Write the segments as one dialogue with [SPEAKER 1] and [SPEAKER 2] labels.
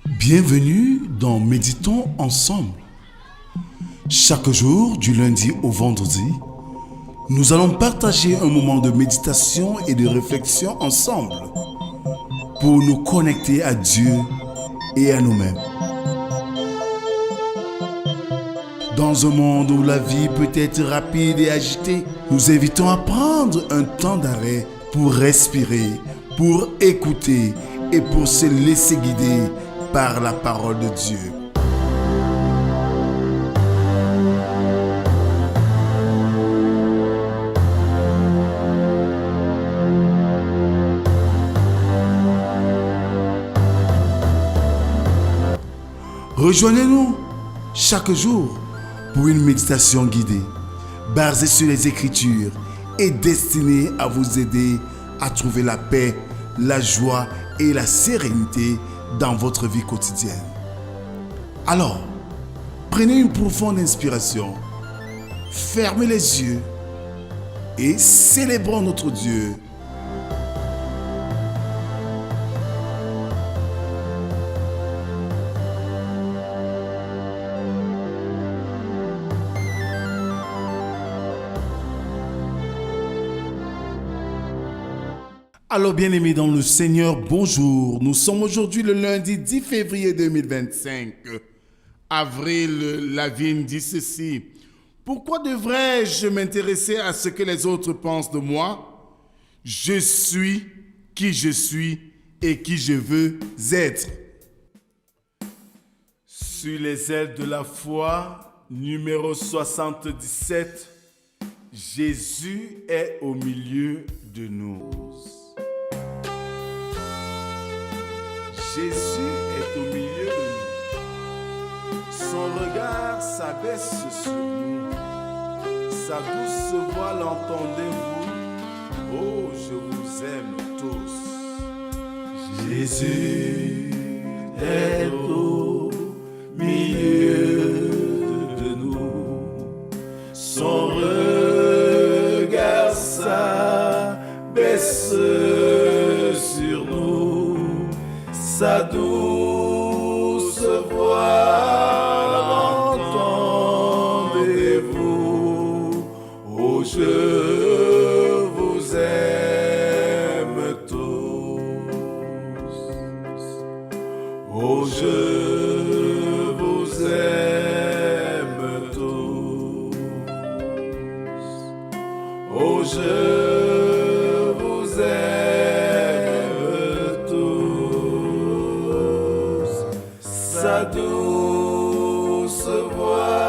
[SPEAKER 1] Bienvenue dans Méditons ensemble. Chaque jour, du lundi au vendredi, nous allons partager un moment de méditation et de réflexion ensemble pour nous connecter à Dieu et à nous-mêmes. Dans un monde où la vie peut être rapide et agitée, nous invitons à prendre un temps d'arrêt pour respirer, pour écouter et pour se laisser guider par la parole de Dieu. Rejoignez-nous chaque jour pour une méditation guidée, basée sur les Écritures et destinée à vous aider à trouver la paix, la joie et la sérénité dans votre vie quotidienne. Alors, prenez une profonde inspiration, fermez les yeux et célébrons notre Dieu. Alors bien-aimés dans le Seigneur, bonjour. Nous sommes aujourd'hui le lundi 10 février 2025. Avril Lavigne dit ceci. Pourquoi devrais-je m'intéresser à ce que les autres pensent de moi? Je suis qui je suis et qui je veux être. Sur les ailes de la foi, numéro 77, Jésus est au milieu de nous. Jésus est au milieu de nous. Son regard s'abaisse sur nous. Sa douce voix l'entendez-vous? Oh, je vous aime tous. Jésus est au milieu de nous. Son regard s'abaisse sur nous. Sa douce voix l'entendez-vous? Oh, je vous aime tous. Oh, je vous aime tous. Oh, je vous aime tous. Sa douce voix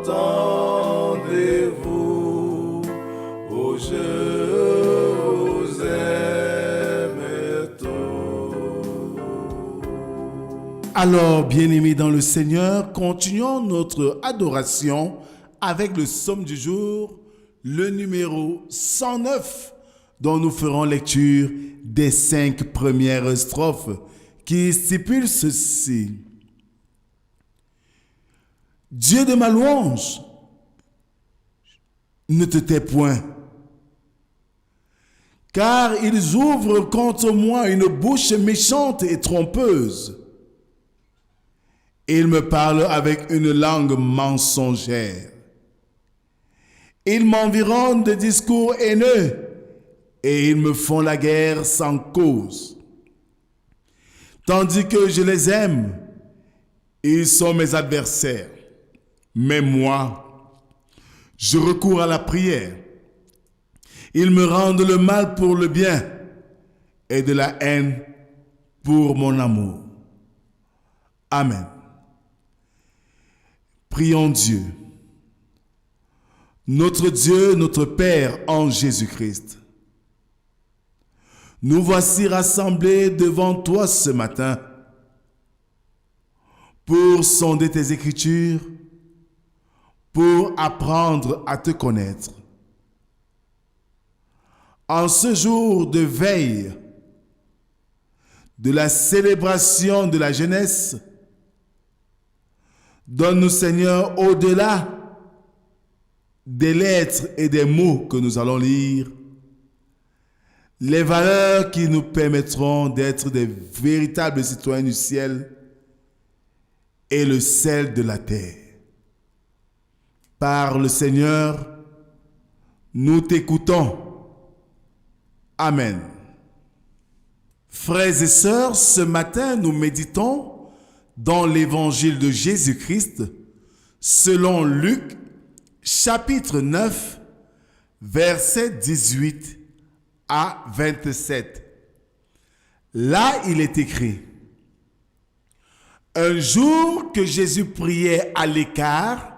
[SPEAKER 1] l'entendez-vous? Oh, je vous aime tous. Alors, bien-aimés dans le Seigneur, continuons notre adoration avec le psaume du jour, le numéro 109, dont nous ferons lecture des 5 premières strophes qui stipule ceci. Dieu de ma louange, ne te tais point, car ils ouvrent contre moi une bouche méchante et trompeuse. Ils me parlent avec une langue mensongère. Ils m'environnent de discours haineux et ils me font la guerre sans cause. Tandis que je les aime, ils sont mes adversaires. Mais moi, je recours à la prière. Ils me rendent le mal pour le bien et de la haine pour mon amour. Amen. Prions Dieu. Notre Dieu, notre Père en Jésus-Christ. Nous voici rassemblés devant toi ce matin pour sonder tes Écritures, pour apprendre à te connaître. En ce jour de veille de la célébration de la jeunesse, donne-nous, Seigneur, au-delà des lettres et des mots que nous allons lire, les valeurs qui nous permettront d'être des véritables citoyens du ciel et le sel de la terre. Par le Seigneur, nous t'écoutons. Amen. Frères et sœurs, ce matin, nous méditons dans l'évangile de Jésus-Christ, selon Luc, chapitre 9, versets 18 à 27. Là, il est écrit: un jour que Jésus priait à l'écart,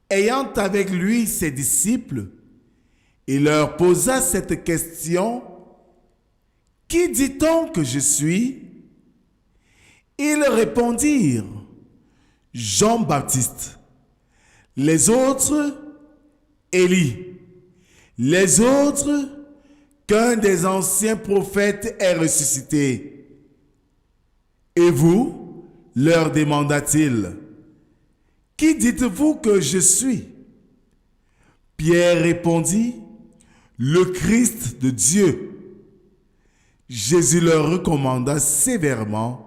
[SPEAKER 1] ayant avec lui ses disciples, il leur posa cette question: qui dit-on que je suis? Ils répondirent: Jean-Baptiste. Les autres, Élie. Les autres, qu'un des anciens prophètes est ressuscité. Et vous, leur demanda-t-il, qui dites-vous que je suis? Pierre répondit: le Christ de Dieu. Jésus leur recommanda sévèrement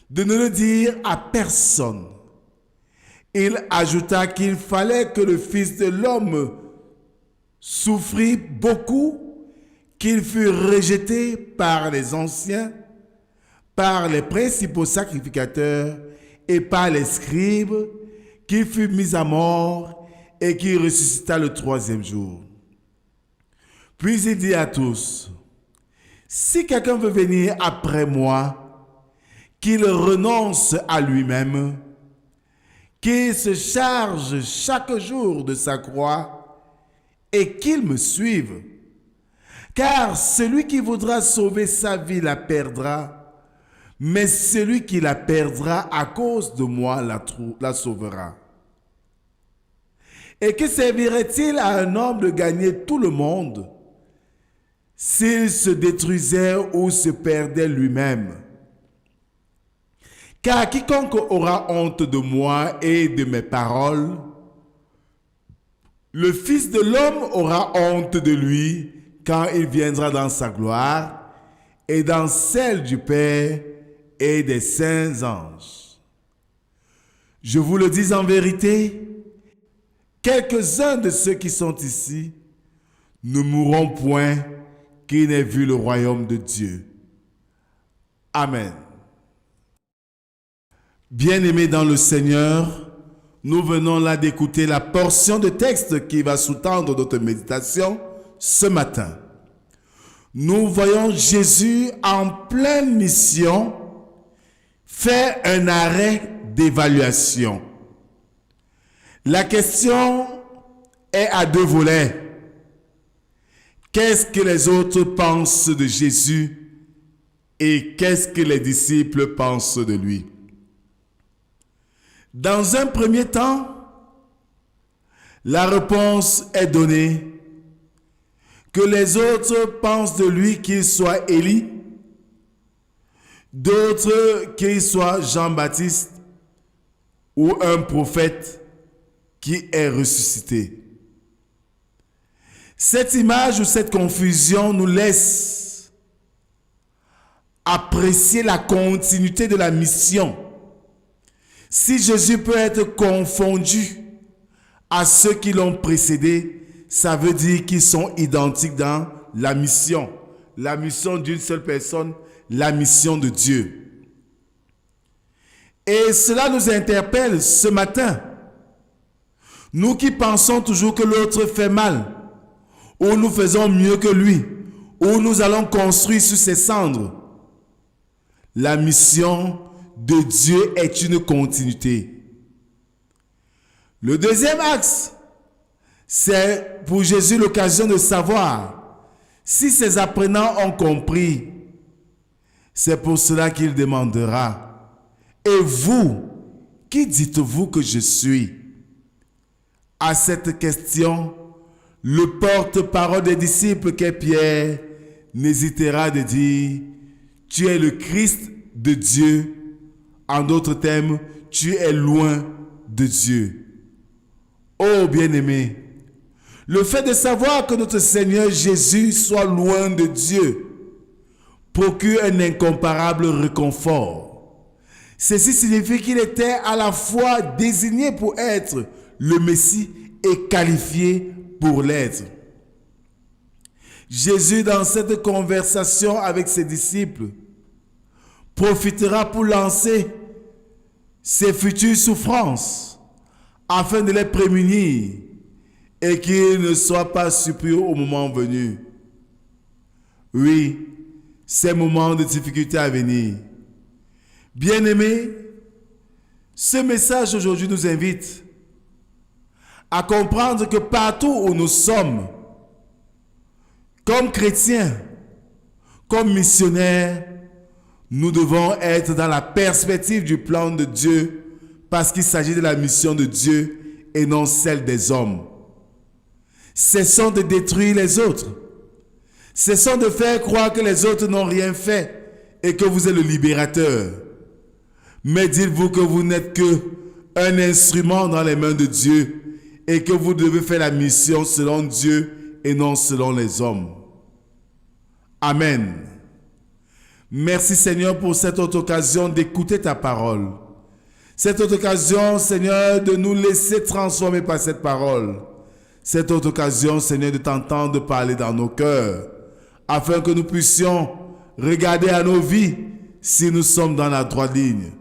[SPEAKER 1] de ne le dire à personne. Il ajouta qu'il fallait que le Fils de l'homme souffrit beaucoup, qu'il fût rejeté par les anciens, par les principaux sacrificateurs et par les scribes, qu'il fût mis à mort et qu'il ressuscita le troisième jour. Puis il dit à tous: si quelqu'un veut venir après moi, qu'il renonce à lui-même, qu'il se charge chaque jour de sa croix et qu'il me suive. Car celui qui voudra sauver sa vie la perdra, mais celui qui la perdra à cause de moi la sauvera. Et que servirait-il à un homme de gagner tout le monde s'il se détruisait ou se perdait lui-même? Car quiconque aura honte de moi et de mes paroles, le Fils de l'homme aura honte de lui quand il viendra dans sa gloire et dans celle du Père et des saints anges. Je vous le dis en vérité, quelques-uns de ceux qui sont ici ne mourront point qui n'aient vu le royaume de Dieu. Amen. Bien-aimés dans le Seigneur, nous venons là d'écouter la portion de texte qui va sous-tendre notre méditation ce matin. Nous voyons Jésus en pleine mission faire un arrêt d'évaluation. La question est à deux volets. Qu'est-ce que les autres pensent de Jésus et qu'est-ce que les disciples pensent de lui? Dans un premier temps, la réponse est donnée que les autres pensent de lui qu'il soit Élie, d'autres qu'il soit Jean-Baptiste ou un prophète qui est ressuscité. Cette image ou cette confusion nous laisse apprécier la continuité de la mission. Si Jésus peut être confondu à ceux qui l'ont précédé, ça veut dire qu'ils sont identiques dans la mission d'une seule personne, la mission de Dieu. Et cela nous interpelle ce matin. Nous qui pensons toujours que l'autre fait mal, ou nous faisons mieux que lui, ou nous allons construire sur ses cendres. La mission de Dieu est une continuité. Le deuxième axe, c'est pour Jésus l'occasion de savoir si ses apprenants ont compris. C'est pour cela qu'il demandera: et vous, qui dites-vous que je suis? À cette question, le porte-parole des disciples qu'est Pierre n'hésitera de dire: tu es le Christ de Dieu. En d'autres termes, tu es loin de Dieu. Oh bien-aimé, Le fait de savoir que notre Seigneur Jésus soit loin de Dieu procure un incomparable réconfort. Ceci signifie qu'il était à la fois désigné pour être le Messie et qualifié pour l'être. Jésus, dans cette conversation avec ses disciples, profitera pour lancer ses futures souffrances afin de les prémunir et qu'ils ne soient pas surpris au moment venu. Oui, ces moments de difficulté à venir. Bien-aimés, ce message aujourd'hui nous invite à comprendre que partout où nous sommes, comme chrétiens, comme missionnaires, nous devons être dans la perspective du plan de Dieu parce qu'il s'agit de la mission de Dieu et non celle des hommes. Cessons de détruire les autres. Cessons de faire croire que les autres n'ont rien fait et que vous êtes le libérateur. Mais dites-vous que vous n'êtes qu'un instrument dans les mains de Dieu et que vous devez faire la mission selon Dieu et non selon les hommes. Amen. Merci Seigneur pour cette autre occasion d'écouter ta parole. Cette autre occasion, Seigneur, de nous laisser transformer par cette parole. Cette autre occasion, Seigneur, de t'entendre parler dans nos cœurs, afin que nous puissions regarder à nos vies si nous sommes dans la droite ligne.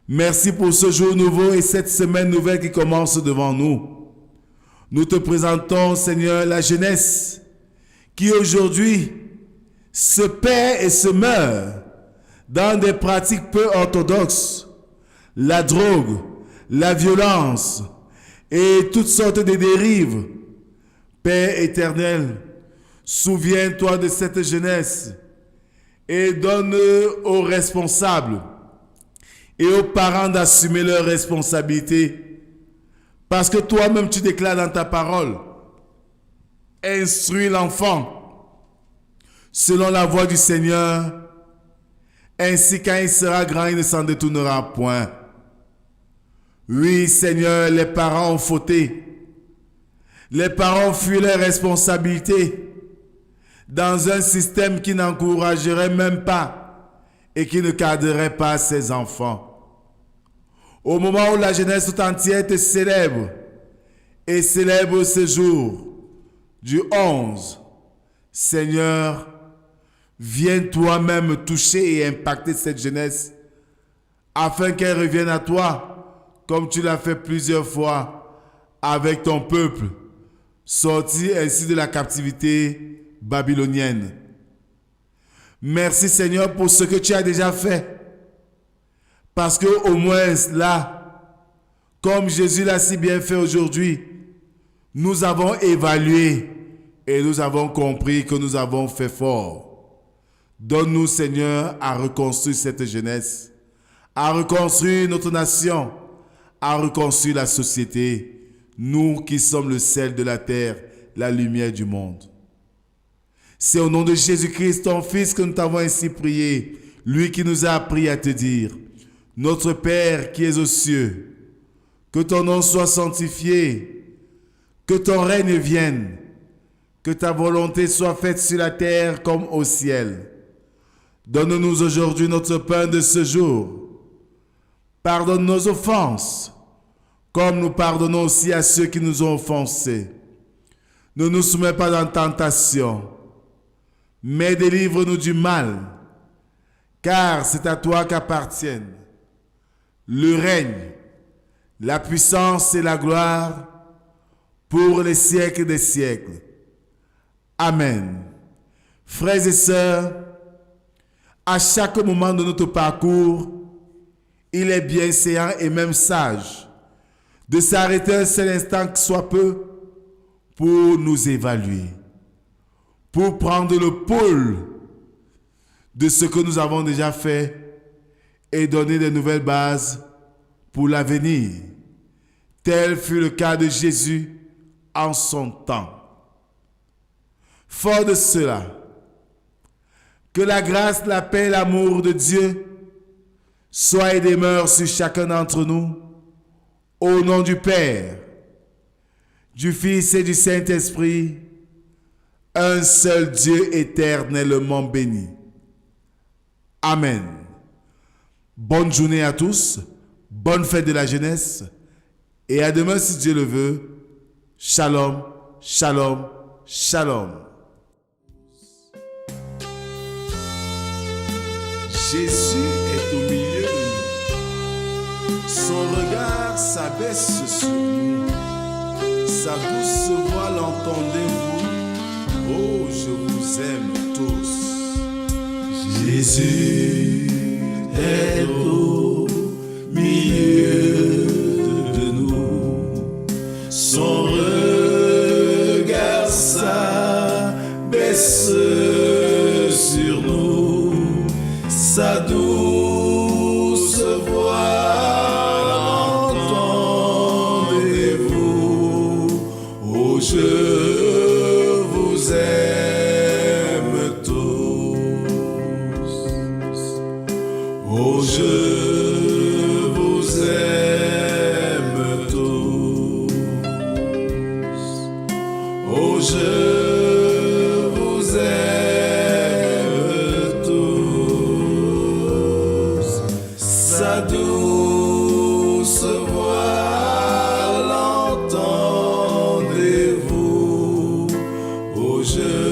[SPEAKER 1] Merci pour ce jour nouveau et cette semaine nouvelle qui commence devant nous. Nous te présentons, Seigneur, la jeunesse qui aujourd'hui se perd et se meurt dans des pratiques peu orthodoxes, la drogue, la violence et toutes sortes de dérives. Père éternel, souviens-toi de cette jeunesse et donne aux responsables et aux parents d'assumer leurs responsabilités. Parce que toi-même tu déclares dans ta parole, instruis l'enfant selon la voie du Seigneur, ainsi quand il sera grand, il ne s'en détournera point. Oui, Seigneur, les parents ont fauté. Les parents fuient leurs responsabilités dans un système qui n'encouragerait même pas et qui ne cadrerait pas ses enfants. Au moment où la jeunesse tout entière te célèbre et célèbre ce jour du 11, Seigneur, viens toi-même toucher et impacter cette jeunesse afin qu'elle revienne à toi comme tu l'as fait plusieurs fois avec ton peuple, sorti ainsi de la captivité babylonienne. Merci Seigneur pour ce que tu as déjà fait. Parce que au moins là, comme Jésus l'a si bien fait aujourd'hui, nous avons évalué et nous avons compris que nous avons fait fort. Donne-nous, Seigneur, à reconstruire cette jeunesse, à reconstruire notre nation, à reconstruire la société, nous qui sommes le sel de la terre, la lumière du monde. C'est au nom de Jésus-Christ, ton Fils, que nous t'avons ainsi prié, lui qui nous a appris à te dire, notre Père qui es aux cieux, que ton nom soit sanctifié, que ton règne vienne, que ta volonté soit faite sur la terre comme au ciel. Donne-nous aujourd'hui notre pain de ce jour. Pardonne nos offenses, comme nous pardonnons aussi à ceux qui nous ont offensés. Ne nous soumets pas en tentation, mais délivre-nous du mal, car c'est à toi qu'appartiennent le règne, la puissance et la gloire pour les siècles des siècles. Amen. Frères et sœurs, à chaque moment de notre parcours, il est bienséant et même sage de s'arrêter un seul instant que soit peu pour nous évaluer, pour prendre le pôle de ce que nous avons déjà fait et donner de nouvelles bases pour l'avenir. Tel fut le cas de Jésus en son temps. Fort de cela, que la grâce, la paix et l'amour de Dieu soient et demeurent sur chacun d'entre nous, au nom du Père, du Fils et du Saint-Esprit, un seul Dieu éternellement béni. Amen. Bonne journée à tous, bonne fête de la jeunesse, et à demain si Dieu le veut. Shalom, shalom, shalom. Jésus est au milieu de nous. Son regard s'abaisse sur nous. Sa douce voix l'entendez-vous? Oh, je vous aime tous. Jésus est au milieu de nous. Son regard s'abaisse sur nous. Sa douce voix entendez-vous? Oh, je vous aime tous. Oh, je vous aime tous. Oh, je vous aime tous. Sa douce voix l'entendez-vous? Oh, je